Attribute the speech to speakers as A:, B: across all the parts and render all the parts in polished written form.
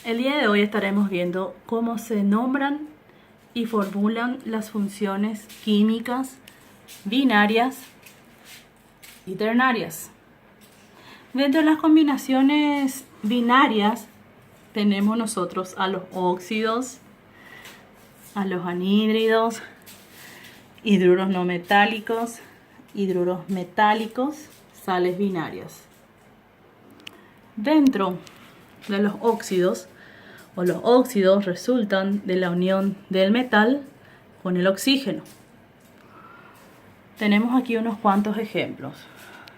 A: El día de hoy estaremos viendo cómo se nombran y formulan las funciones químicas binarias y ternarias. Dentro de las combinaciones binarias tenemos nosotros a los óxidos, a los anhídridos, hidruros no metálicos, hidruros metálicos, sales binarias. Dentro de los óxidos resultan de la unión del metal con el oxígeno. Tenemos aquí unos cuantos ejemplos.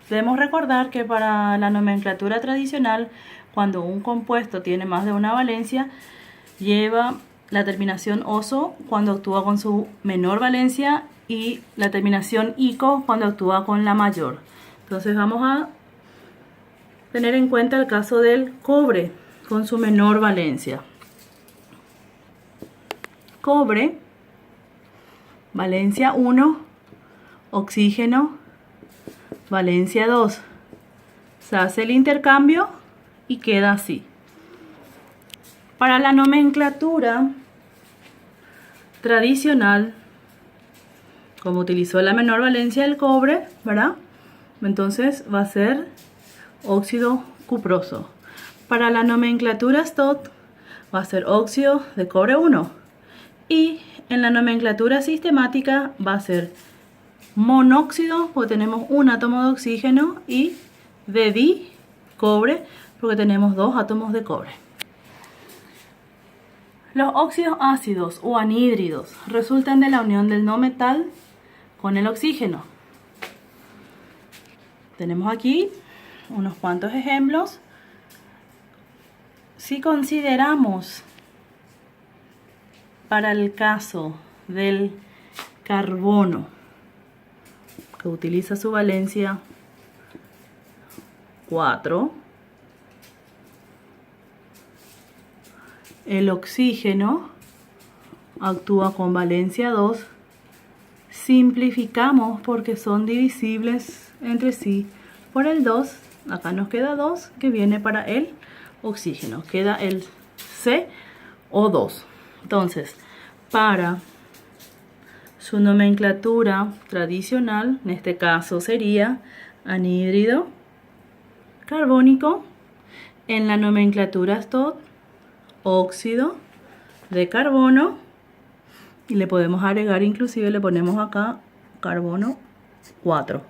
A: Debemos recordar que para la nomenclatura tradicional, cuando un compuesto tiene más de una valencia, lleva la terminación oso cuando actúa con su menor valencia y la terminación ico cuando actúa con la mayor. Entonces vamos a tener en cuenta el caso del cobre con su menor valencia. Cobre, valencia 1, oxígeno, valencia 2. Se hace el intercambio y queda así. Para la nomenclatura tradicional, como utilizó la menor valencia del cobre, ¿verdad? Entonces va a ser óxido cuproso. Para la nomenclatura STOT va a ser óxido de cobre 1. Y en la nomenclatura sistemática va a ser monóxido, porque tenemos un átomo de oxígeno, y de cobre, porque tenemos dos átomos de cobre. Los óxidos ácidos o anhídridos resultan de la unión del no metal con el oxígeno. Tenemos aquí unos cuantos ejemplos. Si consideramos para el caso del carbono, que utiliza su valencia 4, el oxígeno actúa con valencia 2, simplificamos porque son divisibles entre sí por el 2, acá nos queda 2 que viene para el oxígeno, queda el CO2. Entonces, para su nomenclatura tradicional, en este caso sería anhídrido carbónico. En la nomenclatura STOT, óxido de carbono, y le podemos agregar, inclusive le ponemos acá carbono 4.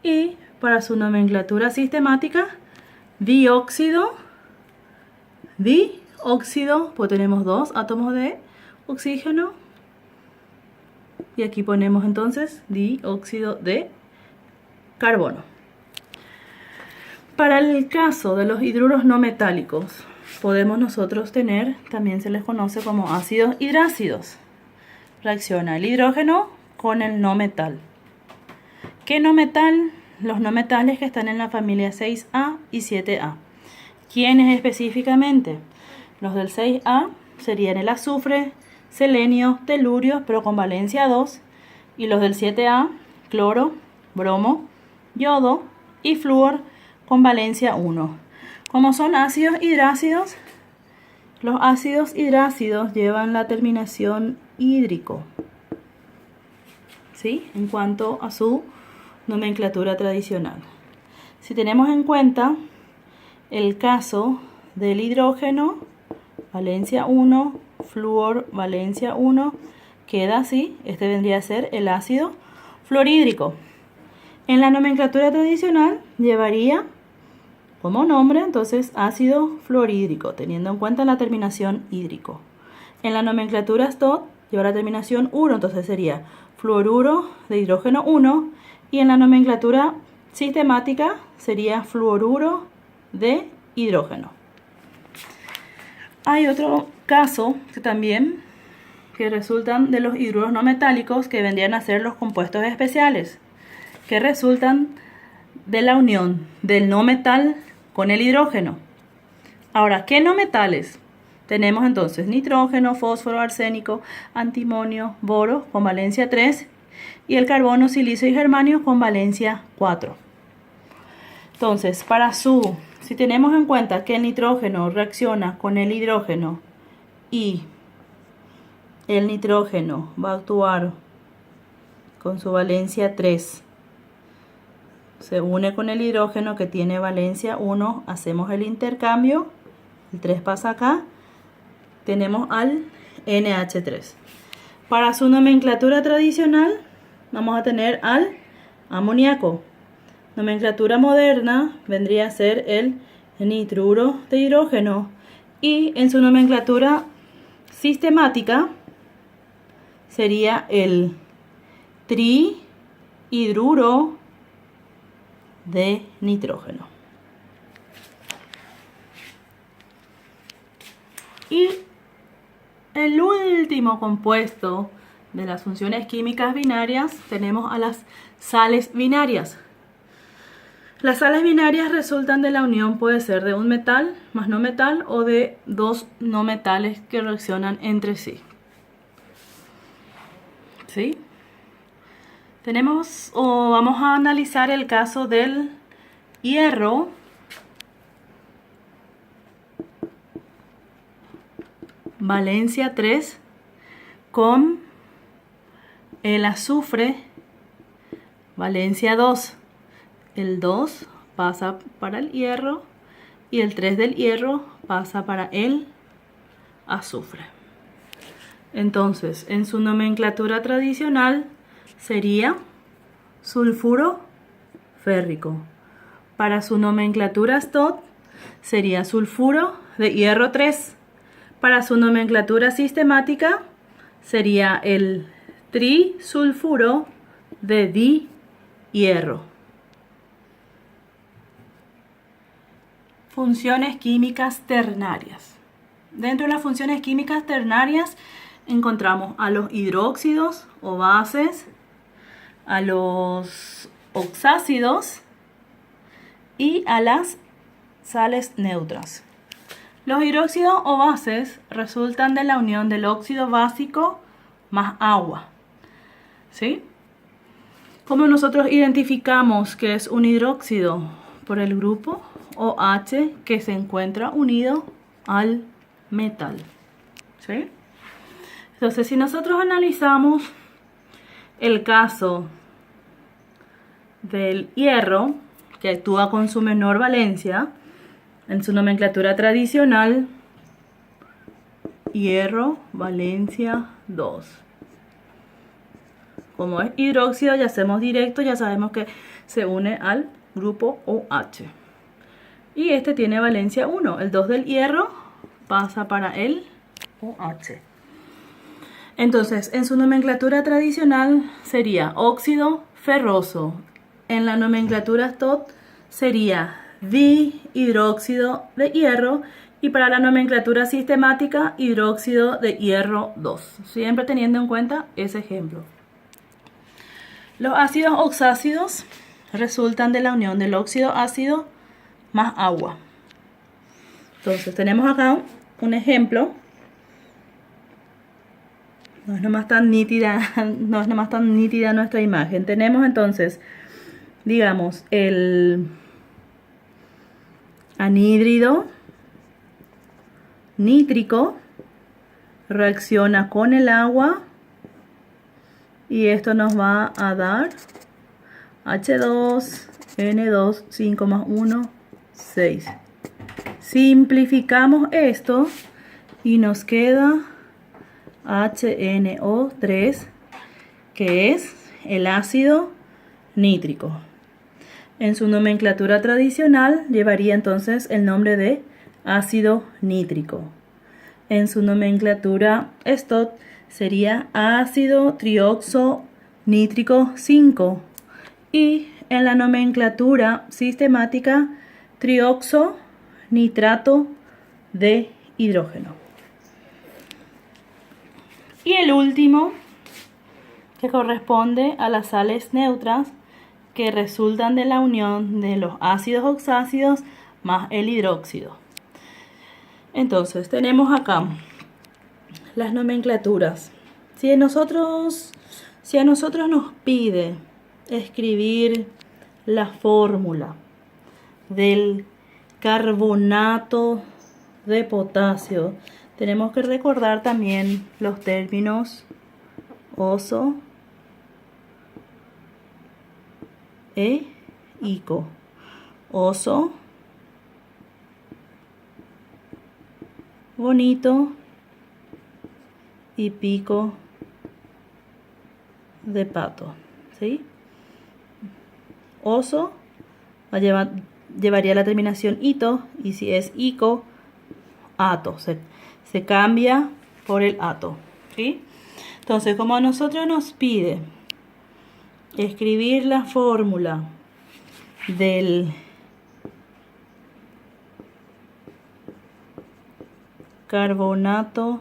A: Y para su nomenclatura sistemática, dióxido, pues tenemos dos átomos de oxígeno, y aquí ponemos entonces dióxido de carbono. Para el caso de los hidruros no metálicos, podemos nosotros tener, también se les conoce como ácidos hidrácidos. Reacciona el hidrógeno con el no metal. ¿Qué no metal? Los no metales que están en la familia 6A y 7A. ¿Quiénes específicamente? Los del 6A serían el azufre, selenio, telurio, pero con valencia 2. Y los del 7A, cloro, bromo, yodo y flúor con valencia 1. Como son ácidos hidrácidos, los ácidos hidrácidos llevan la terminación hídrico, ¿sí? En cuanto a su nomenclatura tradicional. Si tenemos en cuenta el caso del hidrógeno, valencia 1, flúor, valencia 1, queda así. Este vendría a ser el ácido fluorhídrico. En la nomenclatura tradicional llevaría como nombre entonces ácido fluorhídrico, teniendo en cuenta la terminación hídrico. En la nomenclatura STOT lleva la terminación 1, entonces sería fluoruro de hidrógeno 1, y en la nomenclatura sistemática sería fluoruro de hidrógeno. Hay otro caso que resultan de los hidruros no metálicos, que vendrían a ser los compuestos especiales, que resultan de la unión del no metal con el hidrógeno. Ahora, ¿qué no metales? Tenemos entonces nitrógeno, fósforo, arsénico, antimonio, boro con valencia 3 y el carbono, silicio y germanio con valencia 4. Entonces, si tenemos en cuenta que el nitrógeno reacciona con el hidrógeno y el nitrógeno va a actuar con su valencia 3, se une con el hidrógeno que tiene valencia 1, hacemos el intercambio, el 3 pasa acá, tenemos al NH3. Para su nomenclatura tradicional vamos a tener al amoníaco. Nomenclatura moderna vendría a ser el nitruro de hidrógeno y en su nomenclatura sistemática sería el trihidruro de nitrógeno. Y el último compuesto de las funciones químicas binarias tenemos a las sales binarias. Las sales binarias resultan de la unión, puede ser de un metal más no metal o de dos no metales que reaccionan entre sí. ¿Sí? Vamos a analizar el caso del hierro. Valencia 3 con el azufre, valencia 2. El 2 pasa para el hierro y el 3 del hierro pasa para el azufre. Entonces, en su nomenclatura tradicional sería sulfuro férrico. Para su nomenclatura STOT sería sulfuro de hierro 3. Para su nomenclatura sistemática sería el trisulfuro de dihierro. Funciones químicas ternarias. Dentro de las funciones químicas ternarias encontramos a los hidróxidos o bases, a los oxácidos y a las sales neutras. Los hidróxidos o bases resultan de la unión del óxido básico más agua. ¿Sí? ¿Cómo nosotros identificamos que es un hidróxido? Por el grupo OH que se encuentra unido al metal. ¿Sí? Entonces, si nosotros analizamos el caso del hierro, que actúa con su menor valencia, en su nomenclatura tradicional, hierro, valencia 2. Como es hidróxido, ya hacemos directo, ya sabemos que se une al grupo OH. Y este tiene valencia 1. El 2 del hierro pasa para el OH. Entonces, en su nomenclatura tradicional sería óxido ferroso. En la nomenclatura STOT sería dihidróxido de hierro. Y para la nomenclatura sistemática, hidróxido de hierro 2. Siempre teniendo en cuenta ese ejemplo. Los ácidos oxácidos resultan de la unión del óxido ácido más agua. Entonces tenemos acá un ejemplo. No es nomás tan nítida nuestra imagen. Tenemos entonces, digamos, el anhídrido nítrico reacciona con el agua y esto nos va a dar H2, N2, 5 más 1, 6. Simplificamos esto y nos queda HNO3, que es el ácido nítrico. En su nomenclatura tradicional llevaría entonces el nombre de ácido nítrico. En su nomenclatura STOT sería ácido trioxo nítrico 5. Y en la nomenclatura sistemática, trioxo nitrato de hidrógeno. Y el último, que corresponde a las sales neutras, que resultan de la unión de los ácidos oxácidos más el hidróxido. Entonces, tenemos acá las nomenclaturas. Si a nosotros nos pide escribir la fórmula del carbonato de potasio, tenemos que recordar también los términos oso e ico. Oso, bonito, y pico de pato, ¿sí? Oso llevaría la terminación ito, y si es ico, ato, se cambia por el ato, ¿sí? Entonces, como a nosotros nos pide escribir la fórmula del carbonato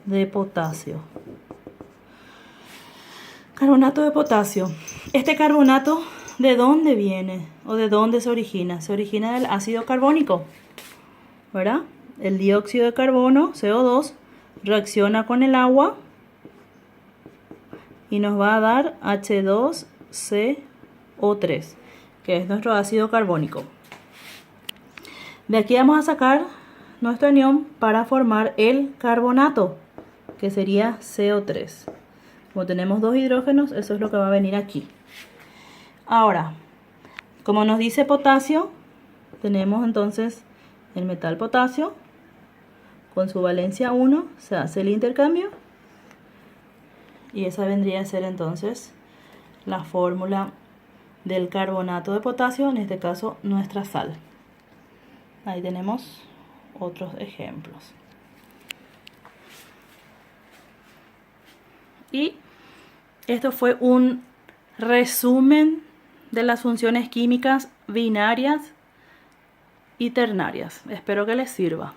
A: de potasio. Carbonato de potasio. Este carbonato, ¿de dónde viene? ¿O de dónde se origina? Se origina del ácido carbónico, ¿verdad? El dióxido de carbono, CO2, reacciona con el agua y nos va a dar H2CO3, que es nuestro ácido carbónico. De aquí vamos a sacar nuestro anión para formar el carbonato, que sería CO3. Como tenemos dos hidrógenos, eso es lo que va a venir aquí. Ahora, como nos dice potasio, tenemos entonces el metal potasio. Con su valencia 1 se hace el intercambio. Y esa vendría a ser entonces la fórmula del carbonato de potasio, en este caso nuestra sal. Ahí tenemos otros ejemplos. Y esto fue un resumen de las funciones químicas binarias y ternarias. Espero que les sirva.